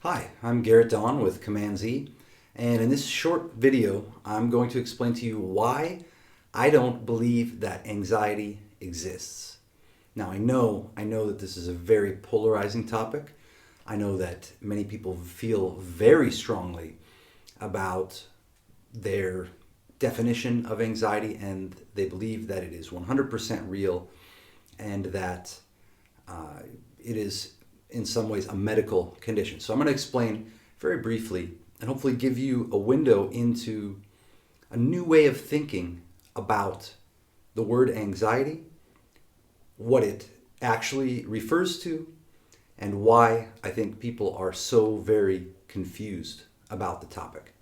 Hi, I'm Garrett with Command Z, and in this short video, I'm going to explain to you why I don't believe that anxiety exists. Now, I know that this is a very polarizing topic. I know that many people feel very strongly about their definition of anxiety, and they believe that it is 100% real and that it is in some ways a medical condition. So I'm going to explain very briefly and hopefully give you a window into a new way of thinking about the word anxiety, what it actually refers to, and why I think people are so very confused about the topic.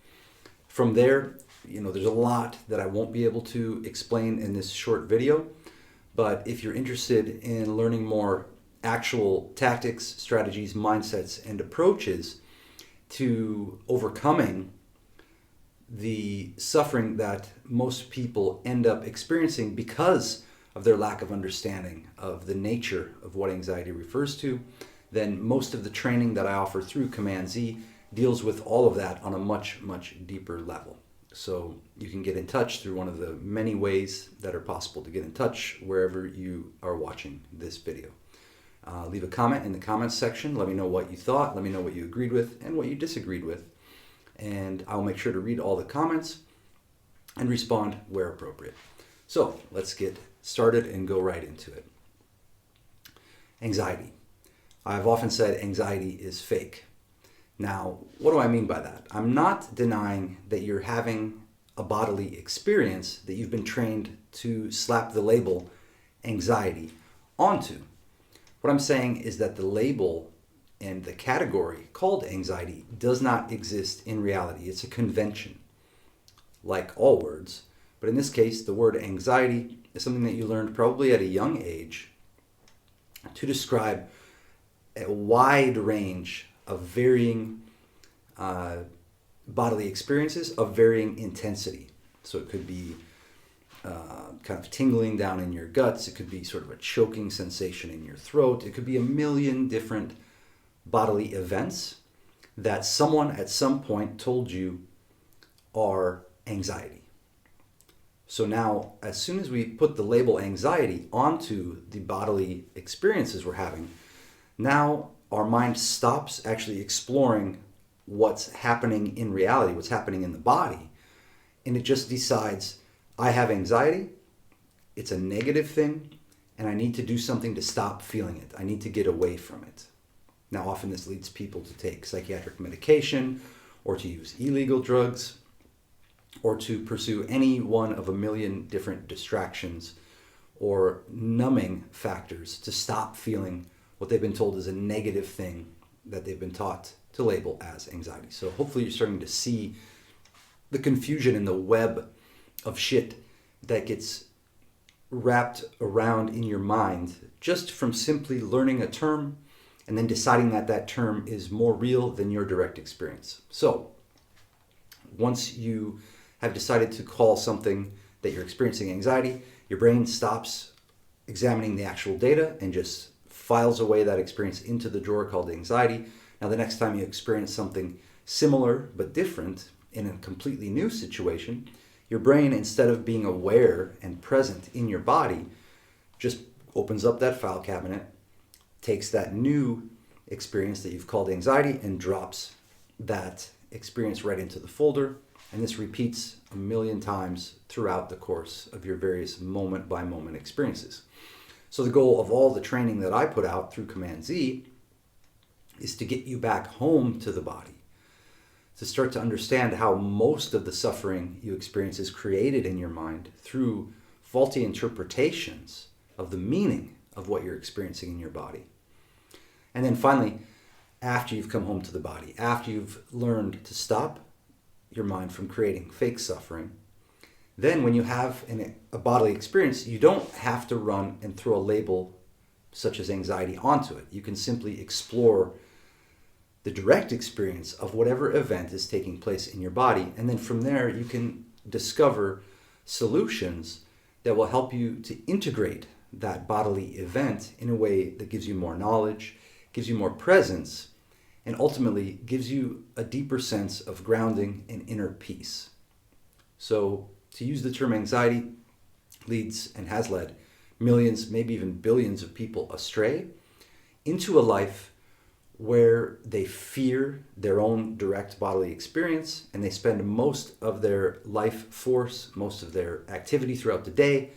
From there, there's a lot that I won't be able to explain in this short video, but if you're interested in learning more actual tactics, strategies, mindsets, and approaches to overcoming the suffering that most people end up experiencing because of their lack of understanding of the nature of what anxiety refers to, then most of the training that I offer through Command Z deals with all of that on a much, much deeper level. So you can get in touch through one of the many ways that are possible to get in touch wherever you are watching this video. Leave a comment in the comments section. Let me know what you thought. Let me know what you agreed with and what you disagreed with. And I'll make sure to read all the comments and respond where appropriate. So let's get started and go right into it. Anxiety. I've often said anxiety is fake. Now, what do I mean by that? I'm not denying that you're having a bodily experience that you've been trained to slap the label anxiety onto. What I'm saying is that the label and the category called anxiety does not exist in reality. It's a convention, like all words. But in this case, the word anxiety is something that you learned probably at a young age to describe a wide range of varying bodily experiences of varying intensity. So it could be kind of tingling down in your guts. It could be sort of a choking sensation in your throat. It could be a million different bodily events that someone at some point told you are anxiety. So now, as soon as we put the label anxiety onto the bodily experiences we're having, now our mind stops actually exploring what's happening in reality, what's happening in the body, and it just decides, I have anxiety, it's a negative thing, and I need to do something to stop feeling it. I need to get away from it. Now, often this leads people to take psychiatric medication or to use illegal drugs or to pursue any one of a million different distractions or numbing factors to stop feeling what they've been told is a negative thing that they've been taught to label as anxiety. So hopefully you're starting to see the confusion in the web of shit that gets wrapped around in your mind just from simply learning a term and then deciding that that term is more real than your direct experience. So once you have decided to call something that you're experiencing anxiety, your brain stops examining the actual data and just files away that experience into the drawer called anxiety. Now the next time you experience something similar but different in a completely new situation, your brain, instead of being aware and present in your body, just opens up that file cabinet, takes that new experience that you've called anxiety and drops that experience right into the folder. And this repeats a million times throughout the course of your various moment-by-moment experiences. So the goal of all the training that I put out through Command Z is to get you back home to the body, to start to understand how most of the suffering you experience is created in your mind through faulty interpretations of the meaning of what you're experiencing in your body. And then finally, after you've come home to the body, after you've learned to stop your mind from creating fake suffering, then when you have a bodily experience, you don't have to run and throw a label such as anxiety onto it. You can simply explore the direct experience of whatever event is taking place in your body. And then from there, you can discover solutions that will help you to integrate that bodily event in a way that gives you more knowledge, gives you more presence, and ultimately gives you a deeper sense of grounding and inner peace. So, to use the term anxiety, leads and has led millions, maybe even billions of people astray into a life where they fear their own direct bodily experience, and they spend most of their life force, most of their activity throughout the day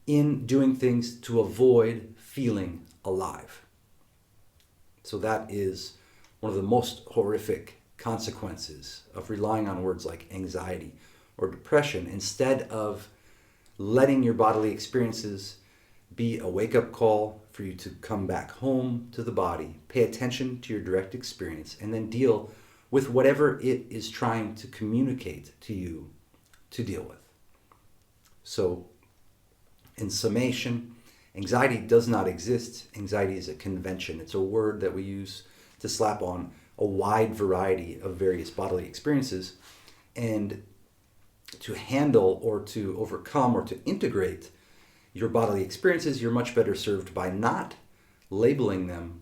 in doing things to avoid feeling alive. So that is one of the most horrific consequences of relying on words like anxiety or depression instead of letting your bodily experiences be a wake-up call for you to come back home to the body, pay attention to your direct experience, and then deal with whatever it is trying to communicate to you to deal with. So, in summation, anxiety does not exist. Anxiety is a convention. It's a word that we use to slap on a wide variety of various bodily experiences. And to handle or to overcome or to integrate your bodily experiences, you're much better served by not labeling them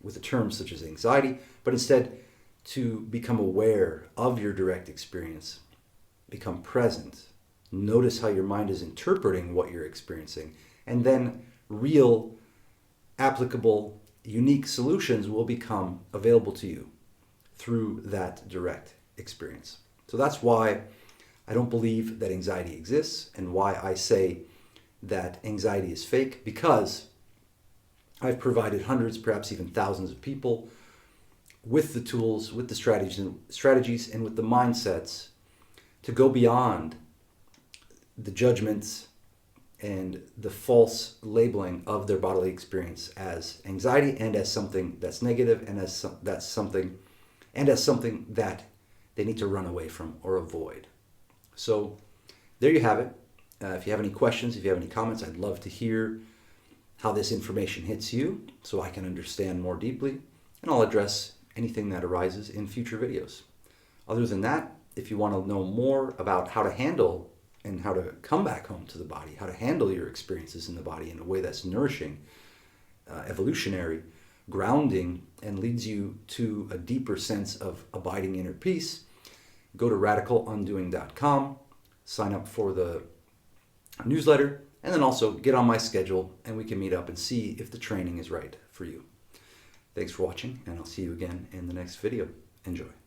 with a term such as anxiety, but instead to become aware of your direct experience, become present, notice how your mind is interpreting what you're experiencing, and then real, applicable, unique solutions will become available to you through that direct experience. So that's why I don't believe that anxiety exists, and why I say that anxiety is fake, because I've provided hundreds, perhaps even thousands of people with the tools, with the strategies, and with the mindsets to go beyond the judgments and the false labeling of their bodily experience as anxiety and as something that's negative and as something that they need to run away from or avoid. So there you have it. If you have any questions, if you have any comments, I'd love to hear how this information hits you so I can understand more deeply, and I'll address anything that arises in future videos. Other than that, if you want to know more about how to handle and how to come back home to the body, how to handle your experiences in the body in a way that's nourishing, evolutionary, grounding, and leads you to a deeper sense of abiding inner peace, go to radicalundoing.com, sign up for the newsletter, and then also get on my schedule and we can meet up and see if the training is right for you. Thanks for watching, and I'll see you again in the next video. Enjoy.